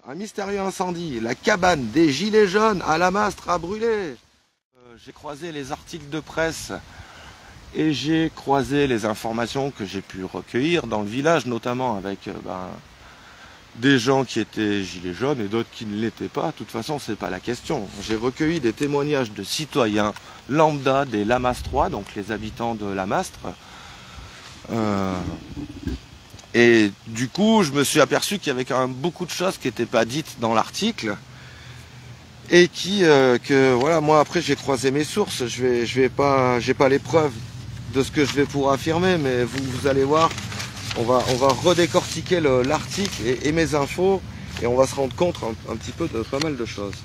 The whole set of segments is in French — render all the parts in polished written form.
Un mystérieux incendie. La cabane des Gilets jaunes à la Mastre a brûlé. J'ai croisé les articles de presse et j'ai croisé les informations que j'ai pu recueillir dans le village, notamment avec des gens qui étaient gilets jaunes et d'autres qui ne l'étaient pas. De toute façon, c'est pas la question. J'ai recueilli des témoignages de citoyens lambda des Lamastrois, donc les habitants de la Mastre. Et du coup, je me suis aperçu qu'il y avait quand même beaucoup de choses qui n'étaient pas dites dans l'article. Et voilà, moi après j'ai croisé mes sources, j'ai pas les preuves de ce que je vais pouvoir affirmer, mais vous allez voir, on va redécortiquer l'article et mes infos, et on va se rendre compte un petit peu de pas mal de choses.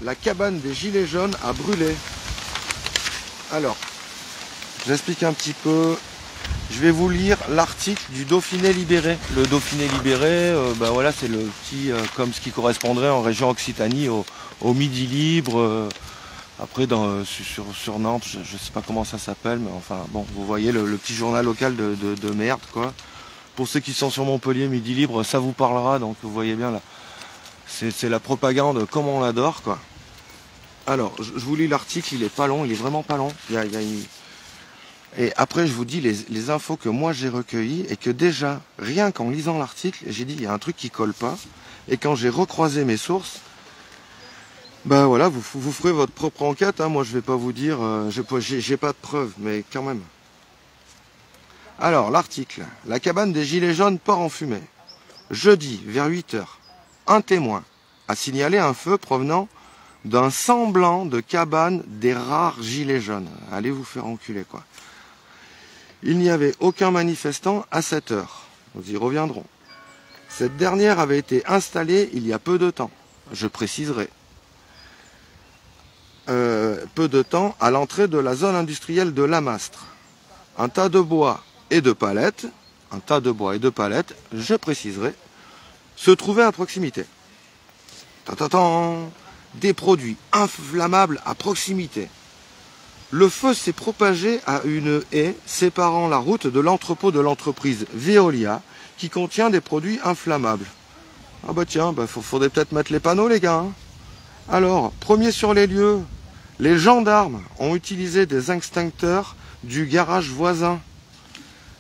La cabane des Gilets jaunes a brûlé. Alors, j'explique un petit peu. Je vais vous lire l'article du Dauphiné Libéré. Le Dauphiné Libéré, voilà, c'est le petit, comme ce qui correspondrait en région Occitanie au Midi Libre. Après, sur Nantes, je ne sais pas comment ça s'appelle, mais enfin, bon, vous voyez le petit journal local de merde, quoi. Pour ceux qui sont sur Montpellier, Midi Libre, ça vous parlera, donc vous voyez bien là. C'est la propagande comme on l'adore, quoi. Alors, je vous lis l'article, il est pas long, il est vraiment pas long. Et après, je vous dis les infos que moi j'ai recueillies et que déjà, rien qu'en lisant l'article, j'ai dit il y a un truc qui colle pas. Et quand j'ai recroisé mes sources, ben voilà, vous ferez votre propre enquête. Hein. Moi, je vais pas vous dire, j'ai pas de preuves, mais quand même. Alors, l'article. La cabane des Gilets jaunes part en fumée. Jeudi, vers 8 h, un témoin a signalé un feu provenant d'un semblant de cabane des rares Gilets jaunes. Allez vous faire enculer, quoi. Il n'y avait aucun manifestant à cette heure. Nous y reviendrons. Cette dernière avait été installée il y a peu de temps. Je préciserai. Peu de temps à l'entrée de la zone industrielle de Lamastre. Un tas de bois et de palettes, je préciserai, se trouvaient à proximité. Des produits inflammables à proximité. Le feu s'est propagé à une haie séparant la route de l'entrepôt de l'entreprise Veolia qui contient des produits inflammables. Ah bah tiens, faudrait peut-être mettre les panneaux les gars. Hein. Alors, premier sur les lieux, les gendarmes ont utilisé des extincteurs du garage voisin.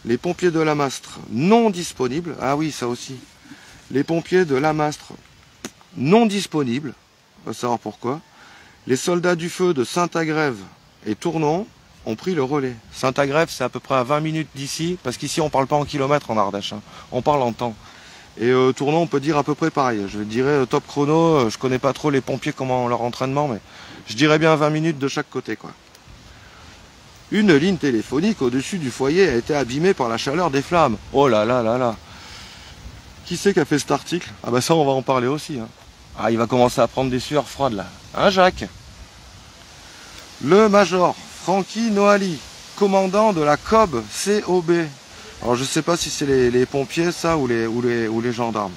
Les pompiers de la Mastre non disponibles, ah oui ça aussi, les pompiers de la Mastre non disponibles, on va savoir pourquoi. Les soldats du feu de Saint-Agrève et Tournon ont pris le relais. Saint-Agrève, c'est à peu près à 20 minutes d'ici, parce qu'ici on parle pas en kilomètres en Ardèche, hein. On parle en temps. Et Tournon, on peut dire à peu près pareil. Je dirais top chrono, je connais pas trop les pompiers, comment leur entraînement, mais je dirais bien 20 minutes de chaque côté, quoi. Une ligne téléphonique au-dessus du foyer a été abîmée par la chaleur des flammes. Oh là là là là. Qui c'est qui a fait cet article? Ah bah ça, on va en parler aussi, hein. Ah, il va commencer à prendre des sueurs froides là. Hein, Jacques? Le major Francky Noali, commandant de la COB COB. Alors je ne sais pas si c'est les pompiers ça ou les gendarmes.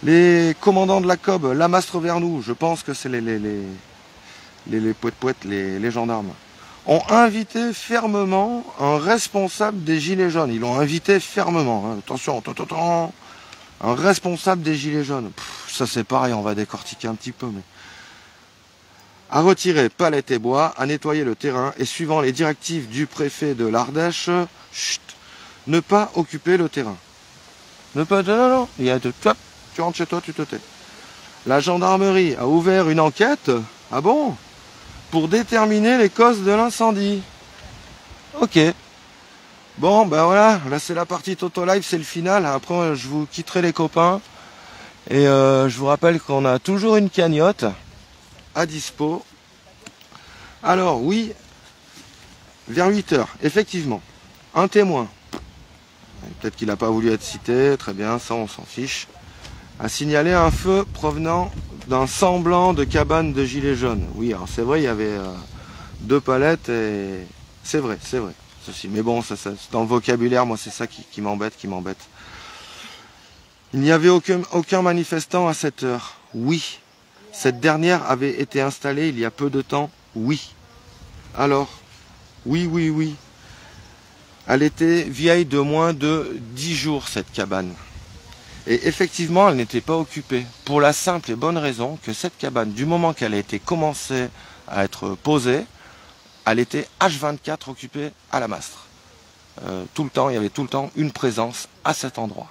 Les commandants de la COB, Lamastre-Vernoux, je pense que c'est les poètes-poètes, les gendarmes, ont invité fermement un responsable des Gilets jaunes. Ils l'ont invité fermement. Hein. Attention, un responsable des Gilets jaunes. Ça c'est pareil, on va décortiquer un petit peu, mais à retirer palettes et bois, à nettoyer le terrain et suivant les directives du préfet de l'Ardèche, ne pas occuper le terrain. Ne pas... Non, il y a de... Tu rentres chez toi, tu te tais. La gendarmerie a ouvert une enquête, ah bon, pour déterminer les causes de l'incendie. Ok. Bon, ben voilà, là c'est la partie Toto Live, c'est le final. Après, je vous quitterai les copains. Et je vous rappelle qu'on a toujours une cagnotte à dispo. Alors oui, vers 8 h, effectivement, un témoin, peut-être qu'il n'a pas voulu être cité, très bien, ça on s'en fiche, a signalé un feu provenant d'un semblant de cabane de Gilets jaunes. Oui, alors c'est vrai, il y avait 2 palettes et c'est vrai, ceci. Mais bon, ça, dans le vocabulaire, moi c'est ça qui m'embête, Il n'y avait aucun manifestant à cette heure. Oui. Cette dernière avait été installée il y a peu de temps? Oui. Alors? Oui, oui, oui. Elle était vieille de moins de 10 jours, cette cabane. Et effectivement, elle n'était pas occupée. Pour la simple et bonne raison que cette cabane, du moment qu'elle a été commencée à être posée, elle était H24 occupée à la mastre. Tout le temps, il y avait tout le temps une présence à cet endroit.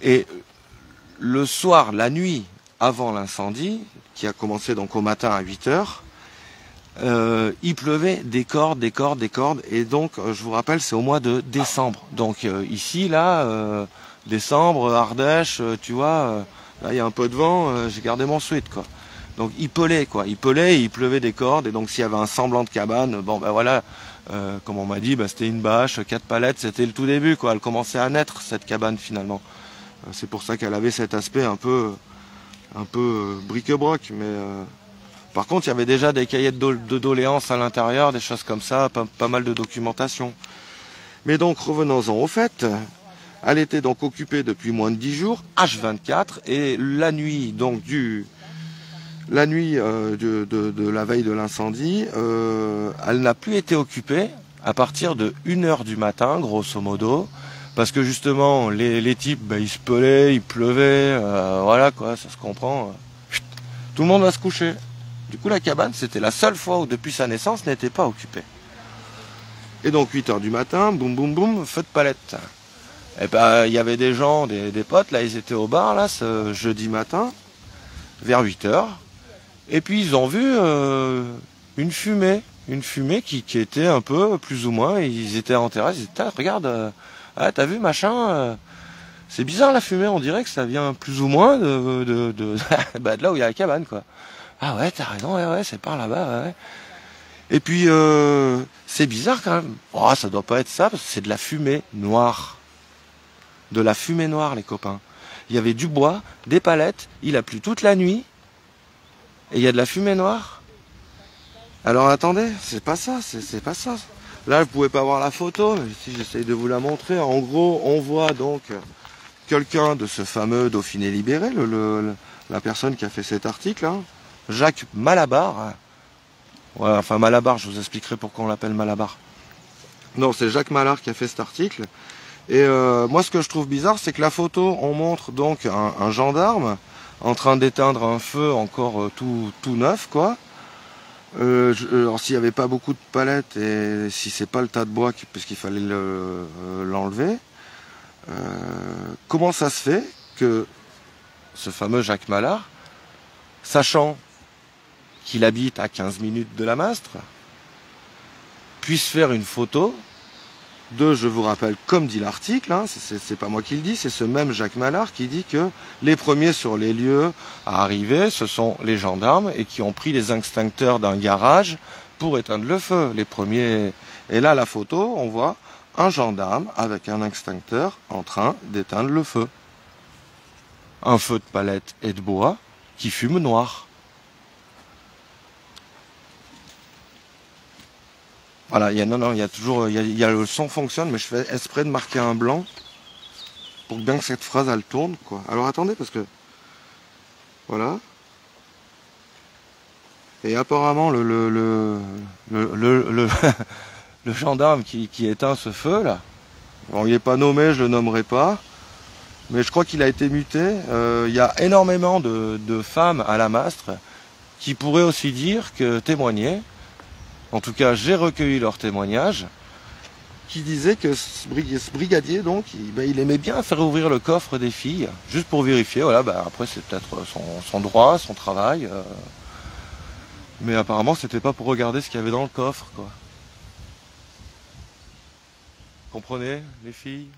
Et le soir, la nuit, avant l'incendie, qui a commencé donc au matin à 8 heures, il pleuvait des cordes, des cordes, des cordes. Et donc, je vous rappelle, c'est au mois de décembre. Donc ici, là, décembre, Ardèche, tu vois, là, il y a un peu de vent, j'ai gardé mon sweat, quoi. Donc il pelait, quoi. Il pelait, il pleuvait des cordes. Et donc s'il y avait un semblant de cabane, bon, ben voilà, comme on m'a dit, ben, c'était une bâche, 4 palettes, c'était le tout début, quoi. Elle commençait à naître, cette cabane, finalement. C'est pour ça qu'elle avait cet aspect un peu bric-broc, mais... Par contre, il y avait déjà des cahiers de doléances à l'intérieur, des choses comme ça, pas mal de documentation. Mais donc, revenons-en au fait. Elle était donc occupée depuis moins de 10 jours, H24, et la nuit, donc de la veille de l'incendie, elle n'a plus été occupée à partir de 1h du matin, grosso modo, parce que justement, les types, ben, ils se pelaient, il pleuvait, voilà quoi, ça se comprend. Tout le monde va se coucher. Du coup, la cabane, c'était la seule fois où, depuis sa naissance, n'était pas occupée. Et donc, 8h du matin, boum, boum, boum, feu de palette. Et ben, il y avait des gens, des potes, là, ils étaient au bar, là, ce jeudi matin, vers 8h. Et puis, ils ont vu une fumée qui était un peu, plus ou moins, ils étaient en terrasse, ils disaient, regarde, ah, t'as vu, machin, c'est bizarre la fumée, on dirait que ça vient plus ou moins de bah, de là où il y a la cabane, quoi. Ah ouais, t'as raison, ouais, c'est par là-bas, ouais. Et puis, c'est bizarre quand même. Oh, ça doit pas être ça, parce que c'est de la fumée noire. De la fumée noire, les copains. Il y avait du bois, des palettes, il a plu toute la nuit, et il y a de la fumée noire. Alors attendez, c'est pas ça, c'est pas ça. Là, vous pouvez pas voir la photo, mais si j'essaye de vous la montrer, en gros, on voit donc quelqu'un de ce fameux Dauphiné libéré, la personne qui a fait cet article, hein. Jacques Malabar. Ouais, enfin Malabar, je vous expliquerai pourquoi on l'appelle Malabar. Non, c'est Jacques Malard qui a fait cet article. Et moi, ce que je trouve bizarre, c'est que la photo, on montre donc un gendarme en train d'éteindre un feu encore tout neuf, quoi. Alors s'il n'y avait pas beaucoup de palettes et si c'est pas le tas de bois puisqu'il fallait l'enlever, comment ça se fait que ce fameux Jacques Malard, sachant qu'il habite à 15 minutes de la Mastre, puisse faire une photo de, je vous rappelle, comme dit l'article, hein, c'est pas moi qui le dis, c'est ce même Jacques Malard qui dit que les premiers sur les lieux à arriver, ce sont les gendarmes et qui ont pris les extincteurs d'un garage pour éteindre le feu. Les premiers. Et là, la photo, on voit un gendarme avec un extincteur en train d'éteindre le feu. Un feu de palette et de bois qui fume noir. Voilà, il y a toujours, il y a le son fonctionne, mais je fais exprès de marquer un blanc pour bien que cette phrase elle tourne, quoi. Alors attendez, parce que voilà. Et apparemment le gendarme qui éteint ce feu là, bon, il n'est pas nommé, je le nommerai pas, mais je crois qu'il a été muté. Il y a énormément de femmes à la Mastre qui pourraient aussi dire que témoigner. En tout cas, j'ai recueilli leur témoignage, qui disait que ce brigadier, donc, il aimait bien faire ouvrir le coffre des filles, juste pour vérifier. Voilà, bah, après, c'est peut-être son droit, son travail. Mais apparemment, c'était pas pour regarder ce qu'il y avait dans le coffre, quoi. Comprenez, les filles ?